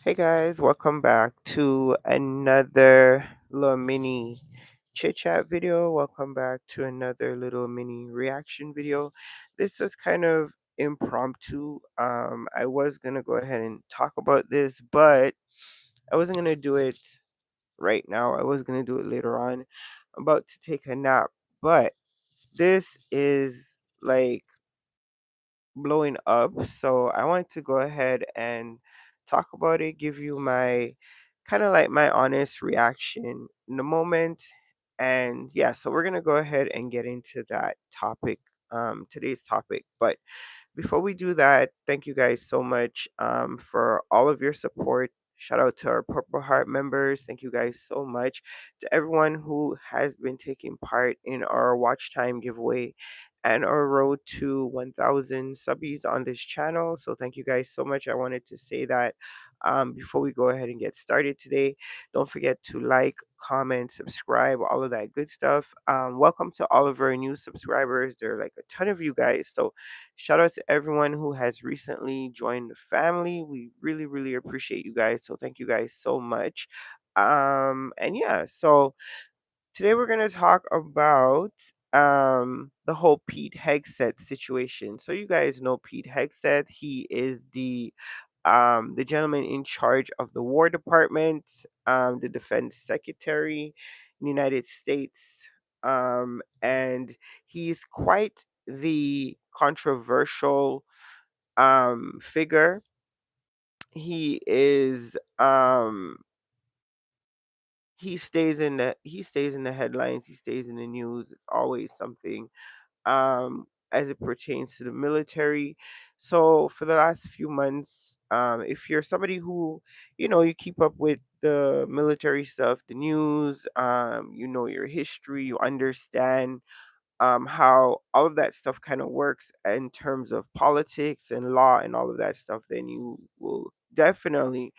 Hey guys, welcome back to another little mini chit chat video. Welcome back to another little mini reaction video. This is kind of impromptu. I was gonna go ahead and talk about this, but I wasn't gonna do it right now. I was gonna do it later on. I'm about to take a nap, but this is like blowing up. So I want to go ahead and talk about it, give you my kind of like my honest reaction in the moment. And yeah, so we're gonna go ahead and get into that topic, today's topic. But before we do that, thank you guys so much for all of your support. Shout out to our Purple Heart members. Thank you guys so much. To everyone who has been taking part in our watch time giveaway and our road to 1,000 subbies on this channel. So, thank you guys so much. I wanted to say that before we go ahead and get started today. Don't forget to like, comment, subscribe, all of that good stuff. Welcome to all of our new subscribers. There are like a ton of you guys. So, shout out to everyone who has recently joined the family. We really, really appreciate you guys. So thank you guys so much. And yeah, so today we're gonna talk about the whole Pete Hegseth situation. So you guys know Pete Hegseth. He is the gentleman in charge of the War Department, the Defense Secretary in the United States, and he's quite the controversial figure. He is he stays in the headlines. He stays in the news. It's always something as it pertains to the military. So for the last few months, if you're somebody who, you keep up with the military stuff, the news, you know your history, you understand how all of that stuff kind of works in terms of politics and law and all of that stuff, then you will definitely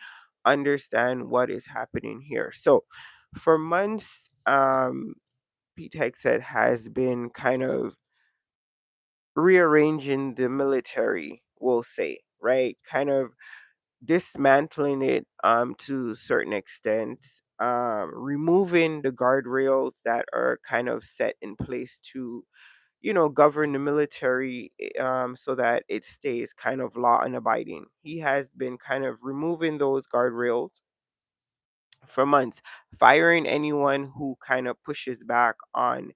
understand what is happening here. So for months, Pete Hegseth has been kind of rearranging the military, we'll say, right? Kind of dismantling it to a certain extent, removing the guardrails that are kind of set in place to, govern the military, so that it stays kind of law and abiding. He has been kind of removing those guardrails for months, firing anyone who kind of pushes back on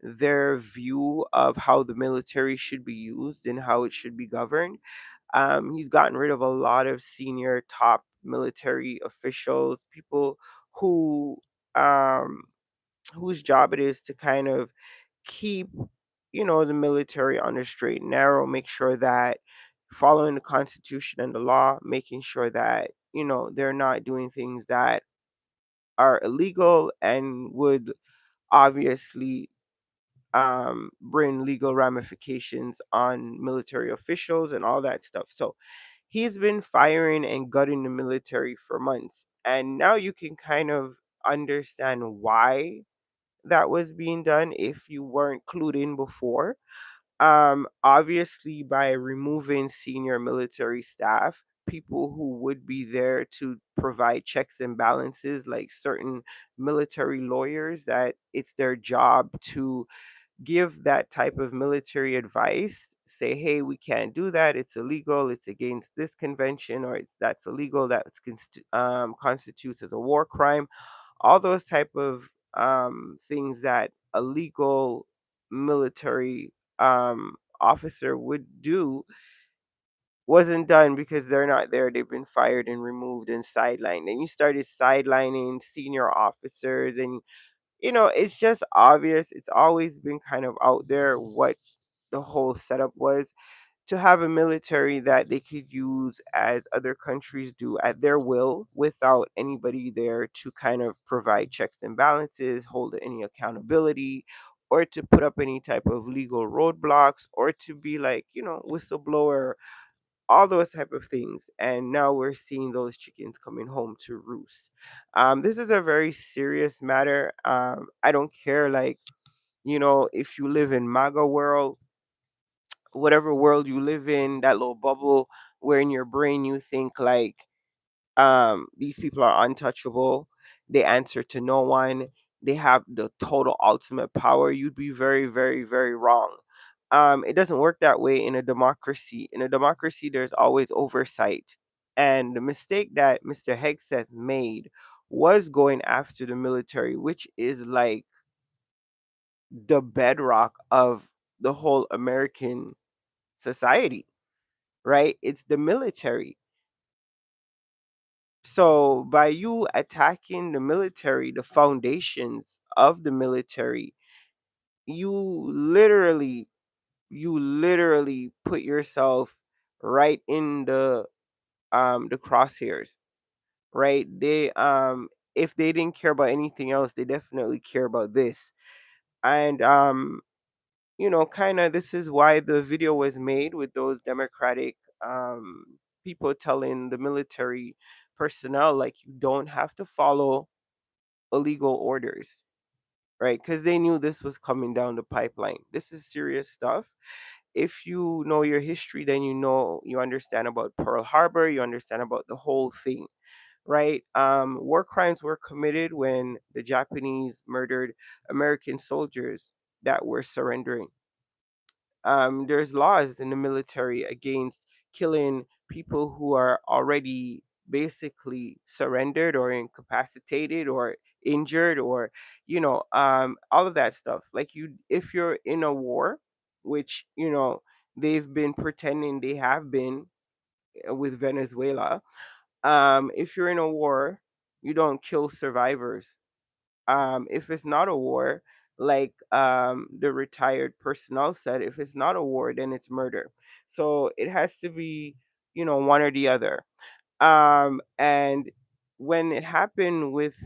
their view of how the military should be used and how it should be governed. He's gotten rid of a lot of senior top military officials, people who um, whose job it is to kind of keep, the military on the straight and narrow, make sure that following the Constitution and the law, making sure that they're not doing things that are illegal and would obviously bring legal ramifications on military officials and all that stuff. So he's been firing and gutting the military for months. And now you can kind of understand why that was being done if you weren't clued in before. Obviously, by removing senior military staff, people who would be there to provide checks and balances, like certain military lawyers, that it's their job to give that type of military advice, say, hey, we can't do that, it's illegal, it's against this convention, or it's that's illegal, that's constitutes as a war crime. All those type of things that a legal military officer would do wasn't done because they're not there. They've been fired and removed and sidelined. And you started sidelining senior officers, and it's just obvious. It's always been kind of out there what the whole setup was, to have a military that they could use as other countries do at their will without anybody there to kind of provide checks and balances, hold any accountability, or to put up any type of legal roadblocks, or to be like, whistleblower, all those type of things. And now we're seeing those chickens coming home to roost. This is a very serious matter. I don't care, like, if you live in MAGA world, whatever world you live in, that little bubble where in your brain you think like These people are untouchable. They answer to no one. They have the total ultimate power. You'd be very, very, very wrong. It doesn't work that way in a democracy. In a democracy, there's always oversight. And the mistake that Mr. Hegseth made was going after the military, which is like the bedrock of the whole American society, right? It's the military. So by you attacking the military, the foundations of the military, you literally put yourself right in the crosshairs, right? They if they didn't care about anything else, they definitely care about this. And kind of this is why the video was made with those democratic people telling the military personnel like you don't have to follow illegal orders, right? Because they knew this was coming down the pipeline. This is serious stuff. If you know your history, then you understand about Pearl Harbor, you understand about the whole thing, right? War crimes were committed when the Japanese murdered American soldiers that were surrendering. There's laws in the military against killing people who are already basically surrendered or incapacitated or injured or all of that stuff. Like you, if you're in a war, which they've been pretending they have been with Venezuela. If you're in a war, you don't kill survivors. If it's not a war, like the retired personnel said, if it's not a war, then it's murder. So it has to be, one or the other. And when it happened with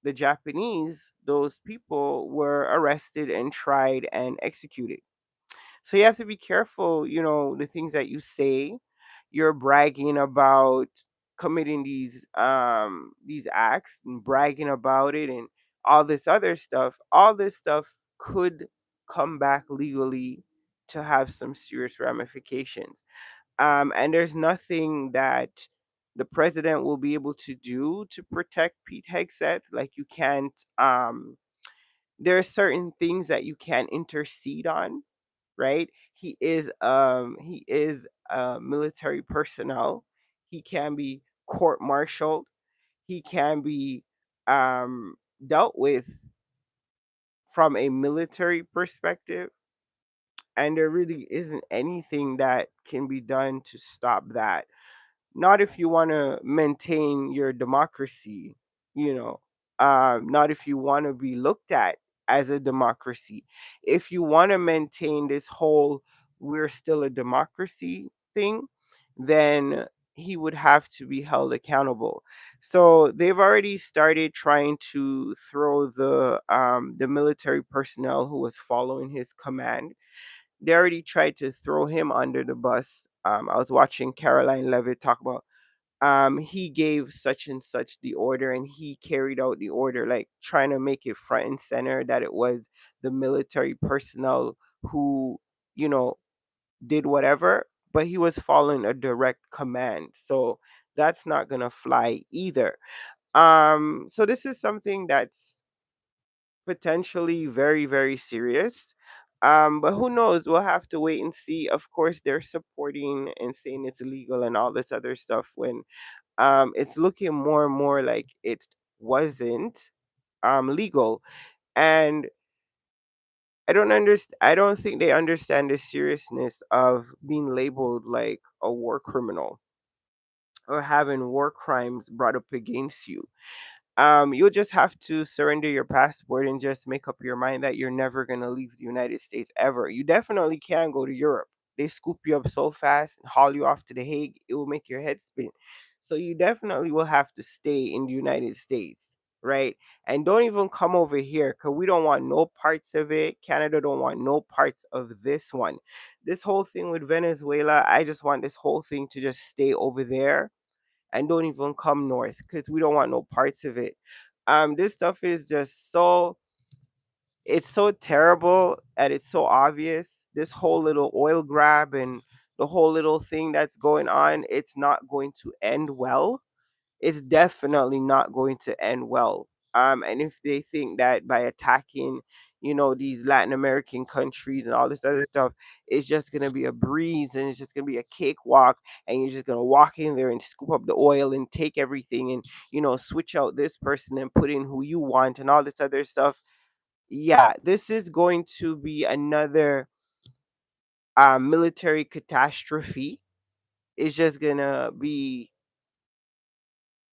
the Japanese, those people were arrested and tried and executed. So you have to be careful, the things that you say. You're bragging about committing these acts and bragging about it and all this other stuff. All this stuff could come back legally to have some serious ramifications. And there's nothing that the president will be able to do to protect Pete Hegseth. Like you can't there are certain things that you can intercede on, right? He is military personnel. He can be court martialed. He can be um dealt with from a military perspective, and there really isn't anything that can be done to stop that. Not if you want to maintain your democracy, you know, not if you want to be looked at as a democracy. If you want to maintain this whole we're still a democracy thing, then he would have to be held accountable. So they've already started trying to throw the military personnel who was following his command. They already tried to throw him under the bus. I was watching Caroline Levitt talk about he gave such and such the order and he carried out the order, like trying to make it front and center that it was the military personnel who you know did whatever, but he was following a direct command. So that's not gonna fly either. So this is something that's potentially very, very serious. But who knows? We'll have to wait and see. Of course, they're supporting and saying it's illegal and all this other stuff when it's looking more and more like it wasn't legal. And I don't think they understand the seriousness of being labeled like a war criminal or having war crimes brought up against you. You'll just have to surrender your passport and just make up your mind that you're never gonna leave the United States ever. You definitely can go to Europe. They scoop you up so fast and haul you off to the Hague, it will make your head spin. So you definitely will have to stay in the United States, right? And don't even come over here because we don't want no parts of it. Canada don't want no parts of this one. This whole thing with Venezuela, I just want this whole thing to just stay over there and don't even come north because we don't want no parts of it. This stuff is just it's so terrible and it's so obvious. This whole little oil grab and the whole little thing that's going on, it's not going to end well. it's definitely not going to end well. And if they think that by attacking, these Latin American countries and all this other stuff, it's just gonna be a breeze and it's just gonna be a cakewalk, and you're just gonna walk in there and scoop up the oil and take everything and switch out this person and put in who you want and all this other stuff. Yeah, this is going to be another military catastrophe. It's just gonna be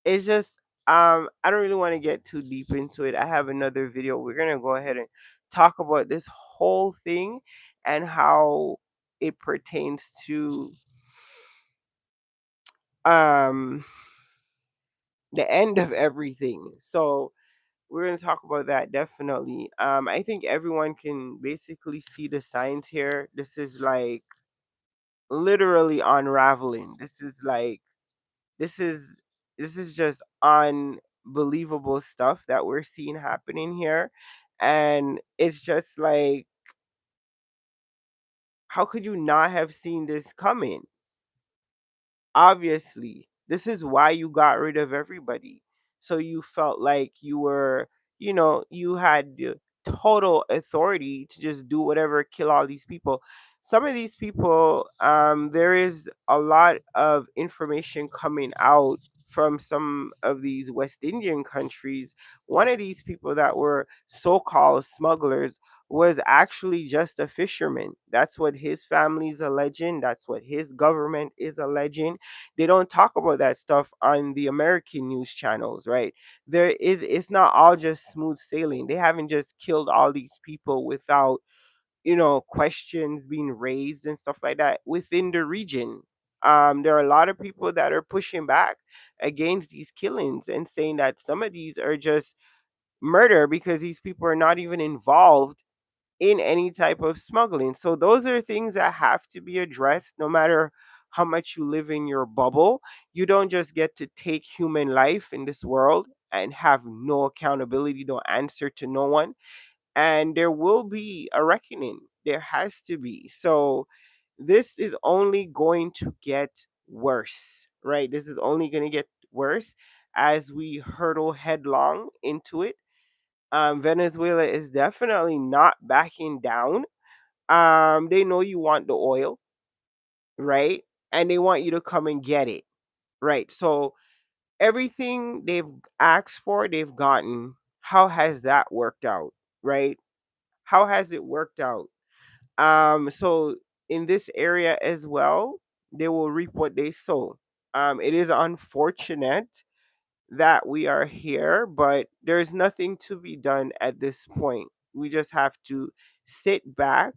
it's just I don't really want to get too deep into it. I have another video. We're gonna go ahead and talk about this whole thing and how it pertains to um the end of everything. So we're gonna talk about that definitely. I think everyone can basically see the signs here. This is like literally unraveling. This is this is just unbelievable stuff that we're seeing happening here. And it's just like, how could you not have seen this coming? Obviously, this is why you got rid of everybody. So you felt like you were, you had the total authority to just do whatever, kill all these people. Some of these people, there is a lot of information coming out from some of these West Indian countries. One of these people that were so called smugglers was actually just a fisherman. That's what his family's alleging. That's what his government is alleging. They don't talk about that stuff on the American news channels, right? It's not all just smooth sailing. They haven't just killed all these people without, questions being raised and stuff like that within the region. There are a lot of people that are pushing back against these killings and saying that some of these are just murder because these people are not even involved in any type of smuggling. So those are things that have to be addressed no matter how much you live in your bubble. You don't just get to take human life in this world and have no accountability, no answer to no one. And there will be a reckoning. There has to be. So this is only going to get worse, right? This is only going to get worse as we hurtle headlong into it. Venezuela is definitely not backing down. They know you want the oil, right? And they want you to come and get it, right? So everything they've asked for, they've gotten. How has that worked out, right? How has it worked out? So in this area as well, they will reap what they sow. It is unfortunate that we are here, but there's nothing to be done at this point. We just have to sit back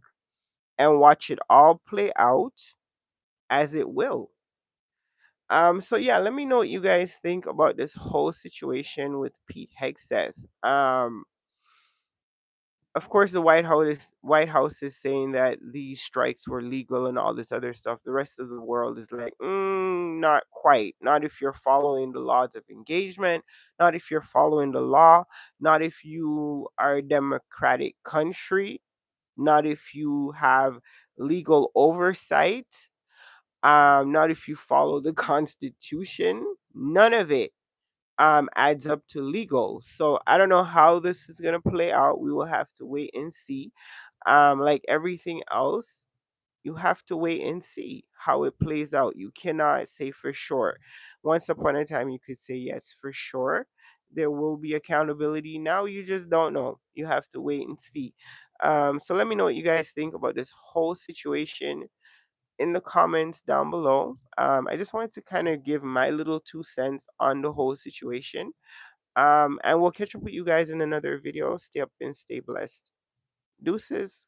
and watch it all play out as it will. So yeah, let me know what you guys think about this whole situation with Pete Hegseth. Of course, the White House is saying that these strikes were legal and all this other stuff. The rest of the world is like, not quite. Not if you're following the laws of engagement. Not if you're following the law. Not if you are a democratic country. Not if you have legal oversight. Not if you follow the Constitution. None of it adds up to legal. So I don't know how this is gonna play out. We will have to wait and see. Like everything else, you have to wait and see how it plays out. You cannot say for sure. Once upon a time, you could say yes for sure. There will be accountability. Now you just don't know. You have to wait and see. So let me know what you guys think about this whole situation in the comments down below. I just wanted to kind of give my little 2 cents on the whole situation. And we'll catch up with you guys in another video. Stay up and stay blessed. Deuces.